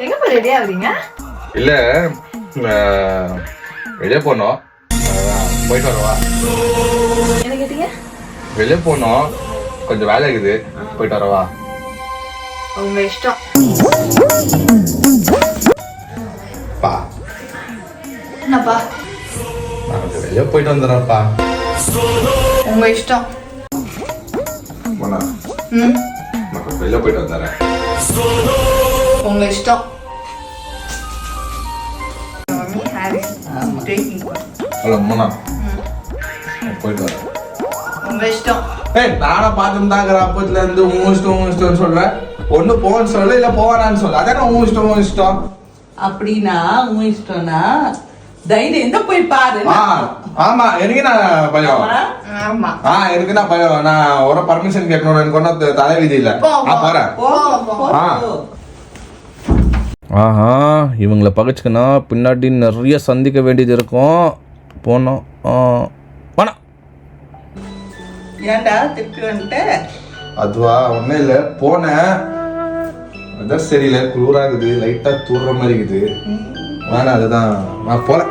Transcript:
எங்க போய் ரெடியா வரீங்க? இல்ல வெளியே போனோம், போயிட்டு வரவா? என்ன கேட்டீங்க? வெளியே போனோம், கொஞ்சம் வேலை இருக்குது, போயிட்டு வரவா? உங்க இஷ்டம். பா என்னப்பா? நான் கொஞ்சம் வெளியே போயிட்டு வந்துடுறேன்ப்பா. உங்க இஷ்டம். போனா ம், நான் கொஞ்சம் வெளியே போயிட்டு வந்துடுறேன். உங்க இஷ்டம். Taking. ஹலோ மோனா, போயிட்டு வரேன். உங்க இஷ்டம். ஏய், நானே பார்த்துட்டு தாங்கிற அப்பத்துல இருந்து உன் இஷ்டம் சொல்றேன். ஒண்ணு போன்னு சொல்லு, இல்ல போவானான்னு சொல்லு. அதானே உன் இஷ்டம். அப்படின்னா உன் இஷ்டம்னா தைரியம் எந்த போய் பாரு. ஆமா, எனக்கு நான் பயம். ஆமா. எனக்கு நான் பயம். நான் ஒரு பர்மிஷன் கேட்கணும், எனக்கு ஒன்றும் தலைவிதி இல்ல. போறேன். ஆஹா, இவங்களை பகைச்சிக்கனா பின்னாடி நிறைய சந்திக்க வேண்டியது இருக்கும். போனோம் வேணாம். ஏன்டா திருப்பி வந்துட்ட? அதுவா ஒன்றும் இல்லை, போனேன். அதான் சரியில்லை, குளிராகுது, லைட்டாக தூர்ற மாதிரி இருக்குது. வேணாம், அதுதான் நான் போல.